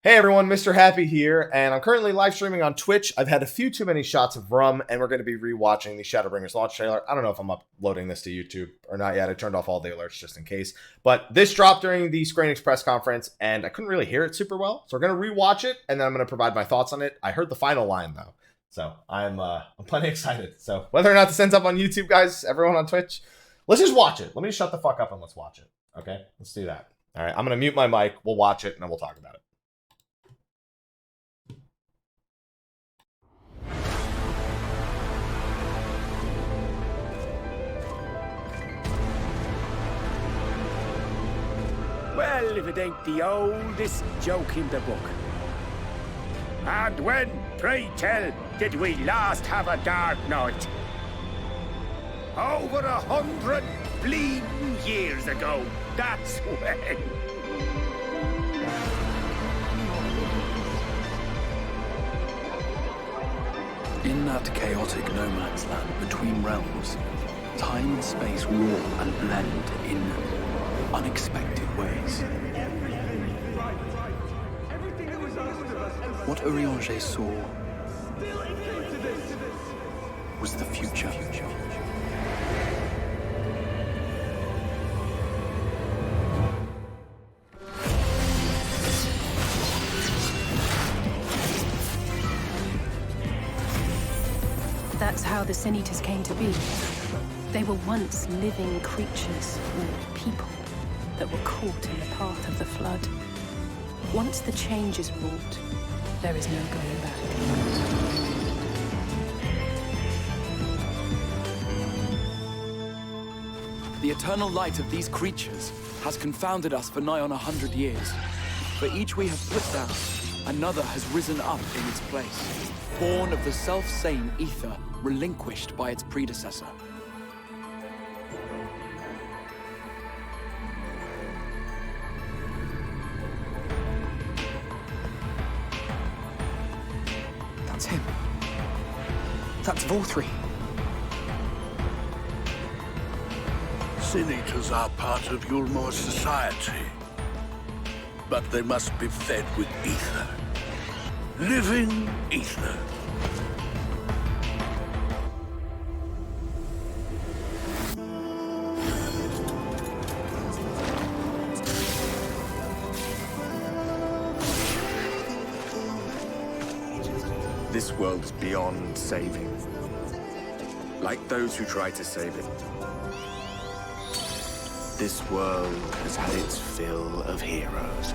Hey everyone, Mr. Happy here, and I'm currently live streaming on Twitch. I've had a few too many shots of rum, and we're going to be rewatching the Shadowbringers launch trailer. I don't know if I'm uploading this to YouTube or not yet. I turned off all the alerts just in case. But this dropped during the Screen Express conference, and I couldn't really hear it super well. So we're going to rewatch it, and then I'm going to provide my thoughts on it. I heard the final line, though. So I'm plenty excited. So whether or not this ends up on YouTube, guys, everyone on Twitch, let's just watch it. Let me shut the fuck up and let's watch it. Okay? Let's do that. All right, I'm going to mute my mic. We'll watch it, and then we'll talk about it. Well, if it ain't the oldest joke in the book. And when, pray tell, did we last have a dark night? Over 100 bleeding years ago, that's when. In that chaotic no man's land between realms, time and space warp and blend in unexpected ways. What Urianger saw was the future. That's how the Sin Eaters came to be. They were once living creatures, or people, that were caught in the path of the flood. Once the change is wrought, there is no going back. The eternal light of these creatures has confounded us for nigh on 100 years. For each we have put down, another has risen up in its place, born of the self-same ether relinquished by its predecessor. That's him. That's Vorthree. Sin Eaters are part of Yulmor's society, but they must be fed with ether. Living ether. This world is beyond saving. Like those who try to save it. This world has had its fill of heroes.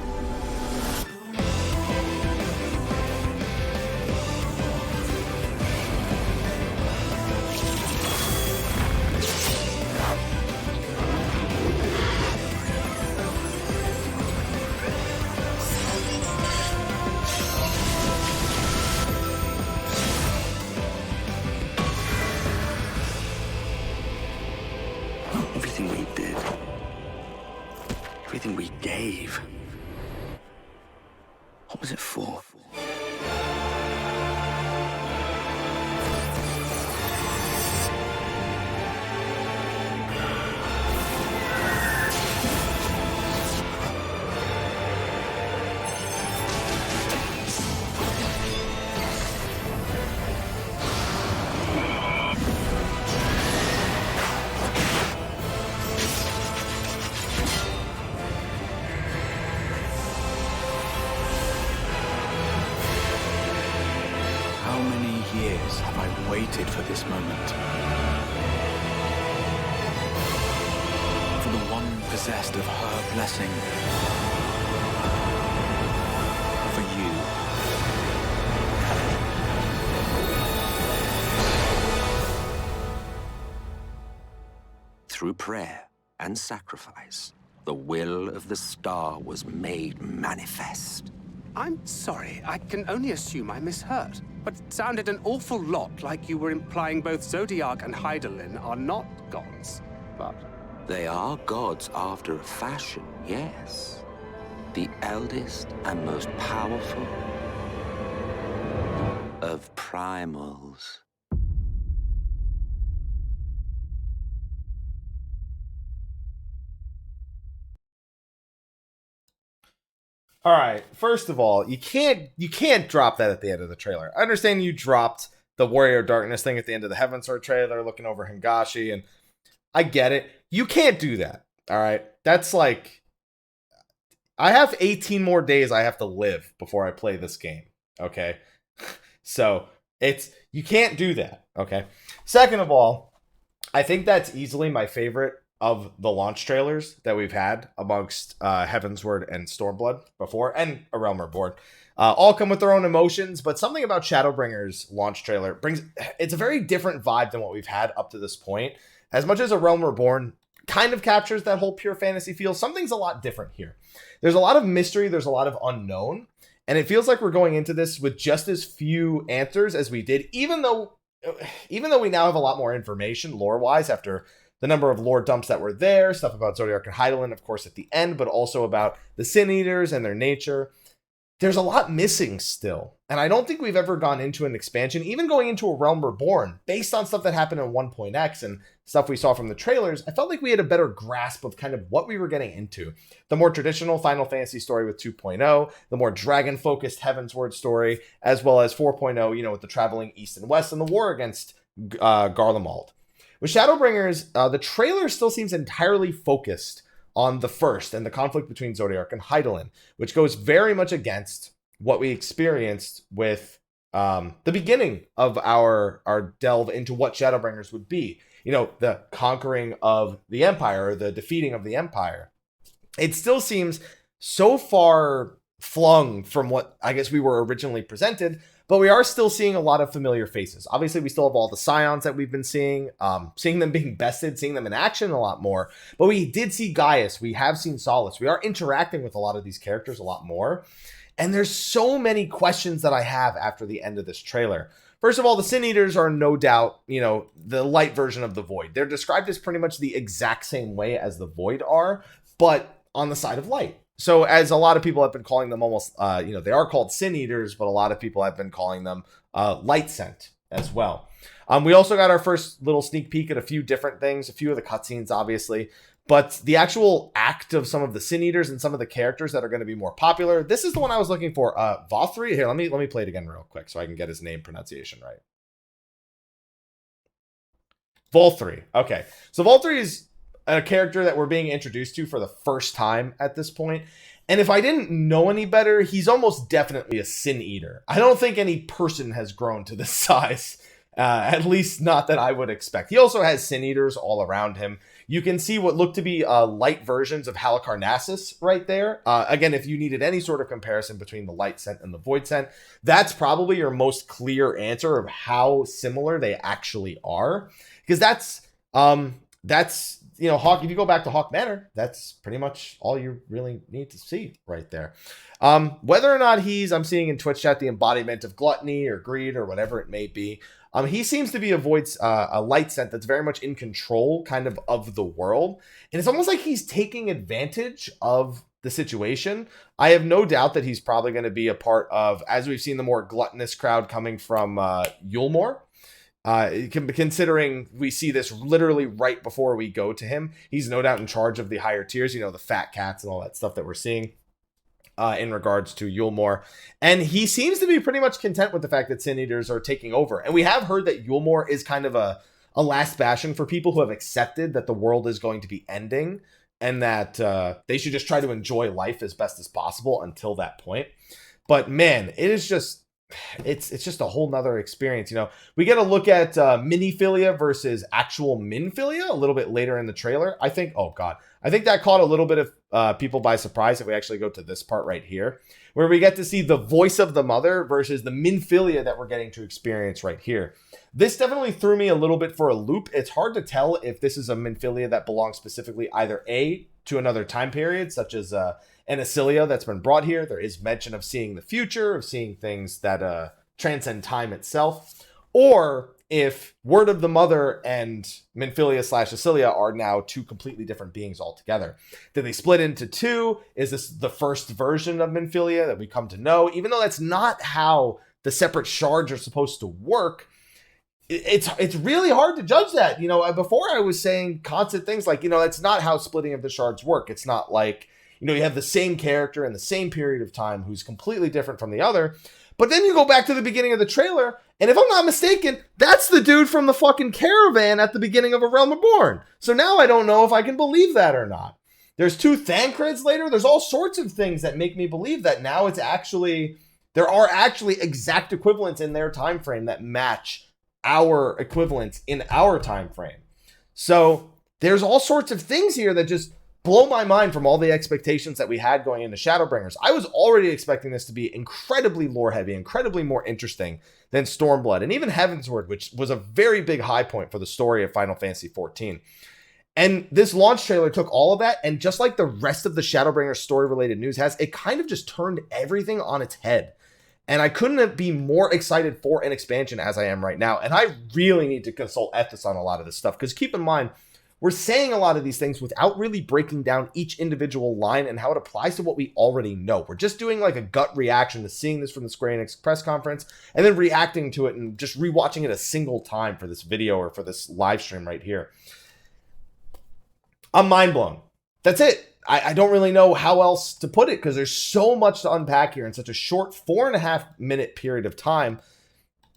Everything we did, everything we gave, what was it for? How many years have I waited for this moment? For the one possessed of her blessing. For you. Through prayer and sacrifice, the will of the star was made manifest. I'm sorry, I can only assume I misheard. But it sounded an awful lot like you were implying both Zodiac and Hydaelyn are not gods. But They are gods after a fashion, yes. The eldest and most powerful of primals. All right. First of all, you can't drop that at the end of the trailer. I understand you dropped the Warrior of Darkness thing at the end of the Heavensward trailer, looking over Hingashi, and I get it. You can't do that. All right. That's like, I have 18 more days I have to live before I play this game. Okay. So you can't do that. Okay. Second of all, I think that's easily my favorite of the launch trailers that we've had amongst Heavensward and Stormblood before, and A Realm Reborn. All come with their own emotions, but something about Shadowbringers launch trailer it's a very different vibe than what we've had up to this point. As much as A Realm Reborn kind of captures that whole pure fantasy feel, something's a lot different here. There's a lot of mystery, there's a lot of unknown, and it feels like we're going into this with just as few answers as we did, even though we now have a lot more information lore-wise after the number of lore dumps that were there, stuff about Zodiark and Hydaelyn, of course, at the end, but also about the Sin Eaters and their nature. There's a lot missing still, and I don't think we've ever gone into an expansion, even going into A Realm Reborn, based on stuff that happened in 1.x and stuff we saw from the trailers. I felt like we had a better grasp of kind of what we were getting into. The more traditional Final Fantasy story with 2.0, the more dragon-focused Heavensward story, as well as 4.0, with the traveling east and west and the war against Garlemald. With Shadowbringers, the trailer still seems entirely focused on the first and the conflict between Zodiark and Hydaelyn, which goes very much against what we experienced with the beginning of our delve into what Shadowbringers would be. The conquering of the Empire, or the defeating of the Empire. It still seems so far flung from what I guess we were originally presented, but we are still seeing a lot of familiar faces. Obviously, we still have all the Scions that we've been seeing them being bested, seeing them in action a lot more. But we did see Gaius. We have seen Solace. We are interacting with a lot of these characters a lot more. And there's so many questions that I have after the end of this trailer. First of all, the Sin Eaters are no doubt, the light version of the Void. They're described as pretty much the exact same way as the Void are, but on the side of light. So as a lot of people have been calling them almost, they are called Sin Eaters, but a lot of people have been calling them Light Scent as well. We also got our first little sneak peek at a few different things, a few of the cutscenes, obviously. But the actual act of some of the Sin Eaters and some of the characters that are going to be more popular, this is the one I was looking for. Vothri. Here, let me play it again real quick so I can get his name pronunciation right. Volthri. Okay. So Volthri is a character that we're being introduced to for the first time at this point. And if I didn't know any better, he's almost definitely a Sin Eater. I don't think any person has grown to this size, at least not that I would expect. He also has Sin Eaters all around him. You can see what look to be light versions of Halicarnassus right there. Again, if you needed any sort of comparison between the Light Scent and the Void Scent, that's probably your most clear answer of how similar they actually are. Because that's Hawk, if you go back to Hawk Manor, that's pretty much all you really need to see right there. Whether or not I'm seeing in Twitch chat the embodiment of gluttony or greed or whatever it may be, he seems to be a Light Scent that's very much in control kind of the world. And it's almost like he's taking advantage of the situation. I have no doubt that he's probably going to be a part of, as we've seen the more gluttonous crowd coming from Yulmore. Considering we see this literally right before we go to him, he's no doubt in charge of the higher tiers, the fat cats and all that stuff that we're seeing in regards to Yulmore. And he seems to be pretty much content with the fact that Sin Eaters are taking over. And we have heard that Yulmore is kind of a last bastion for people who have accepted that the world is going to be ending and that they should just try to enjoy life as best as possible until that point. But man, it is just... It's just a whole nother experience. We get a look at miniphilia versus actual minphilia a little bit later in the trailer. I think that caught a little bit of people by surprise if we actually go to this part right here, where we get to see the voice of the mother versus the minphilia that we're getting to experience right here. This definitely threw me a little bit for a loop. It's hard to tell if this is a minphilia that belongs specifically either to another time period, such as and Asilia that's been brought here. There is mention of seeing the future, of seeing things that transcend time itself, or if Word of the Mother and Minphilia / Asilia are now two completely different beings altogether. Did they split into two? Is this the first version of Minphilia that we come to know? Even though that's not how the separate shards are supposed to work, it's really hard to judge that. Before I was saying constant things like, that's not how splitting of the shards work. It's not like, you have the same character in the same period of time who's completely different from the other. But then you go back to the beginning of the trailer, and if I'm not mistaken, that's the dude from the fucking caravan at the beginning of A Realm Reborn. So now I don't know if I can believe that or not. There's 2 Thancreds later. There's all sorts of things that make me believe that now there are actually exact equivalents in their time frame that match our equivalents in our time frame. So there's all sorts of things here that just blow my mind from all the expectations that we had going into Shadowbringers. I was already expecting this to be incredibly lore heavy, incredibly more interesting than Stormblood, and even Heavensward, which was a very big high point for the story of Final Fantasy XIV. And this launch trailer took all of that, and just like the rest of the Shadowbringers story-related news has, it kind of just turned everything on its head. And I couldn't be more excited for an expansion as I am right now. And I really need to consult Ethos on a lot of this stuff, because keep in mind, we're saying a lot of these things without really breaking down each individual line and how it applies to what we already know. We're just doing like a gut reaction to seeing this from the Square Enix press conference and then reacting to it and just rewatching it a single time for this video or for this live stream right here. I'm mind blown. That's it. I don't really know how else to put it, because there's so much to unpack here in such a short 4.5 minute period of time.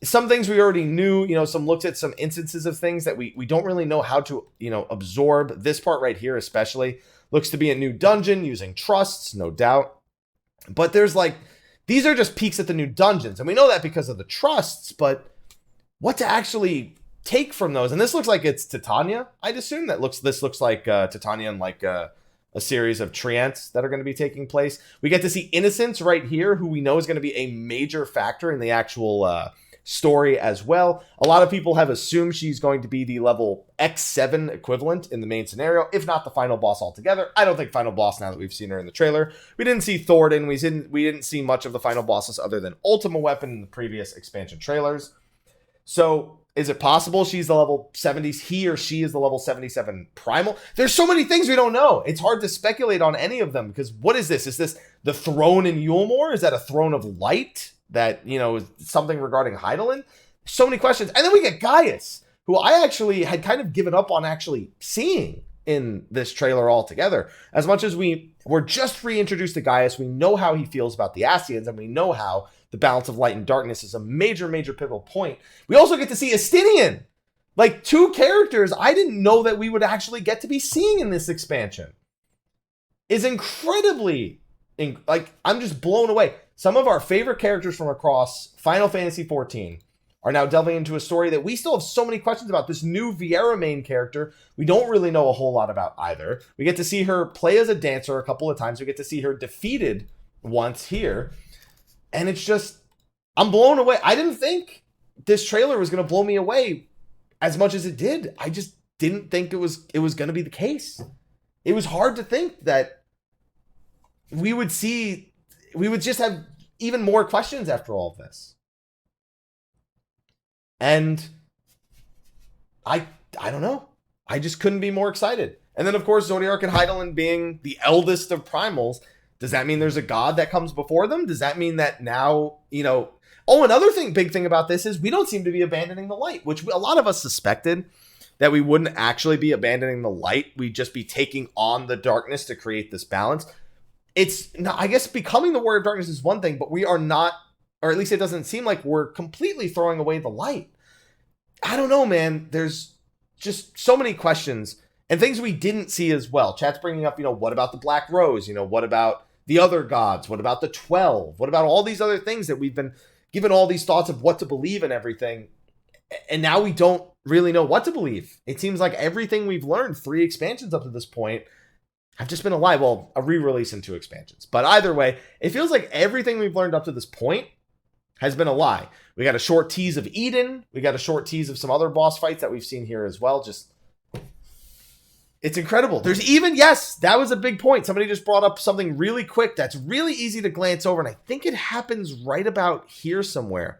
Some things we already knew, some looks at some instances of things that we don't really know how to, absorb. This part right here especially looks to be a new dungeon using trusts, no doubt. But there's these are just peeks at the new dungeons. And we know that because of the trusts, but what to actually take from those? And this looks like it's Titania, I'd assume. This looks like Titania and a series of treants that are going to be taking place. We get to see Innocence right here, who we know is going to be a major factor in the actual story as well. A lot of people have assumed she's going to be the level X7 equivalent in the main scenario, if not the final boss altogether. I don't think final boss now that we've seen her in the trailer. We didn't see Thornton. We didn't see much of the final bosses other than Ultima Weapon in the previous expansion trailers. So is it possible she's the level 70s? He or she is the level 77 primal? There's so many things we don't know. It's hard to speculate on any of them, because what is this? Is this the throne in Yulmore? Is that a throne of light that, is something regarding Hydaelyn? So many questions. And then we get Gaius, who I actually had kind of given up on actually seeing in this trailer altogether. As much as we were just reintroduced to Gaius, we know how he feels about the Ascians, and we know how the balance of light and darkness is a major, major pivotal point. We also get to see Estinian. 2 characters I didn't know that we would actually get to be seeing in this expansion. Is incredibly, I'm just blown away. Some of our favorite characters from across Final Fantasy XIV are now delving into a story that we still have so many questions about. This new Viera main character, we don't really know a whole lot about either. We get to see her play as a dancer a couple of times. We get to see her defeated once here. And it's just, I'm blown away. I didn't think this trailer was going to blow me away as much as it did. I just didn't think it was going to be the case. It was hard to think that we would just have even more questions after all of this. And I don't know. I just couldn't be more excited. And then, of course, Zodiark and Hydaelyn being the eldest of primals. Does that mean there's a god that comes before them? Does that mean that now, Oh, another big thing about this is we don't seem to be abandoning the light, which a lot of us suspected that we wouldn't actually be abandoning the light. We'd just be taking on the darkness to create this balance. It's not, I guess becoming the warrior of darkness is one thing, but we are not, or at least it doesn't seem like we're completely throwing away the light. I don't know, man. There's just so many questions and things we didn't see as well. Chat's bringing up, what about the Black Rose? What about the other gods? What about the 12? What about all these other things that we've been given all these thoughts of what to believe and everything? And now we don't really know what to believe. It seems like everything we've learned, 3 expansions up to this point, have just been a lie. Well, a re-release and 2 expansions. But either way, it feels like everything we've learned up to this point has been a lie. We got a short tease of Eden. We got a short tease of some other boss fights that we've seen here as well. It's incredible. There's even, yes, that was a big point. Somebody just brought up something really quick that's really easy to glance over, and I think it happens right about here somewhere.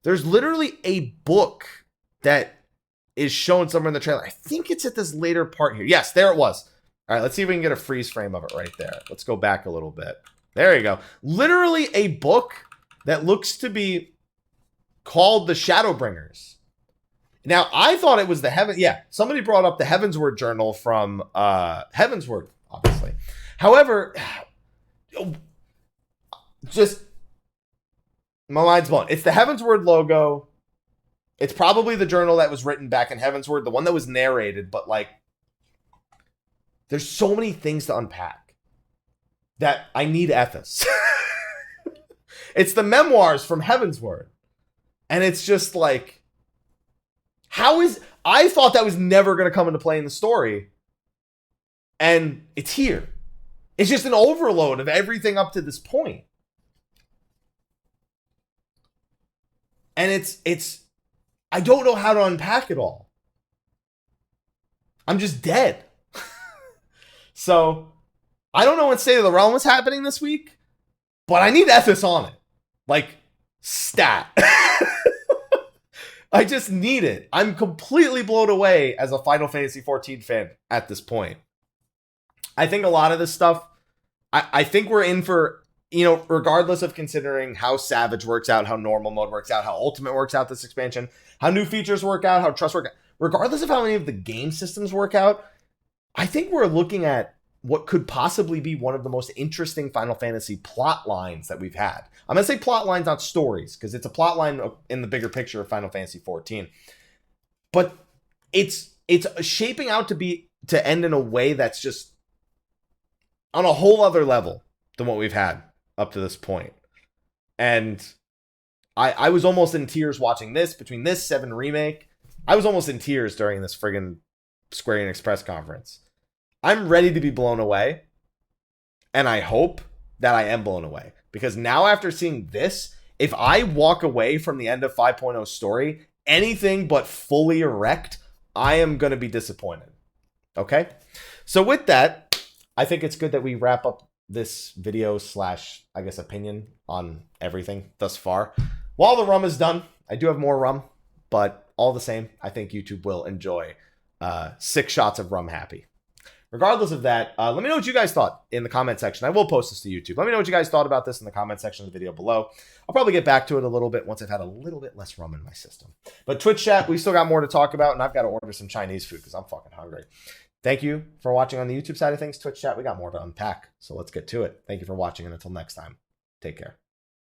There's literally a book that is shown somewhere in the trailer. I think it's at this later part here. Yes, there it was. All right, let's see if we can get a freeze frame of it right there. Let's go back a little bit. There you go. Literally a book that looks to be called the Shadowbringers. Now, I thought it was the Heaven... Yeah, somebody brought up the Heavensward journal from... Heavensward, obviously. However, just my mind's blown. It's the Heavensward logo. It's probably the journal that was written back in Heavensward, the one that was narrated, but like, there's so many things to unpack that I need Ethos. It's the memoirs from Heavensward. And it's just like, I thought that was never going to come into play in the story. And it's here. It's just an overload of everything up to this point. And it's I don't know how to unpack it all. I'm just dead. So, I don't know what State of the Realm is happening this week, but I need Ethos on it. Like, stat. I just need it. I'm completely blown away as a Final Fantasy XIV fan at this point. I think a lot of this stuff, I think we're in for, regardless of considering how Savage works out, how normal mode works out, how Ultimate works out this expansion, how new features work out, how Trust work out, regardless of how any of the game systems work out, I think we're looking at what could possibly be one of the most interesting Final Fantasy plot lines that we've had. I'm going to say plot lines, not stories, because it's a plot line in the bigger picture of Final Fantasy XIV. But it's shaping out to end in a way that's just on a whole other level than what we've had up to this point. And I was almost in tears watching this, between this 7 remake. I was almost in tears during this friggin' Square Enix press conference. I'm ready to be blown away. And I hope that I am blown away. Because now after seeing this, if I walk away from the end of 5.0 story, anything but fully erect, I am going to be disappointed. Okay? So with that, I think it's good that we wrap up this video / I guess opinion on everything thus far. While the rum is done, I do have more rum, but all the same, I think YouTube will enjoy 6 shots of rum happy. Regardless of that, let me know what you guys thought in the comment section. I will post this to YouTube. Let me know what you guys thought about this in the comment section of the video below. I'll probably get back to it a little bit once I've had a little bit less rum in my system. But Twitch chat, we still got more to talk about, and I've got to order some Chinese food because I'm fucking hungry. Thank you for watching on the YouTube side of things. Twitch chat, we got more to unpack, so let's get to it. Thank you for watching, and until next time, take care.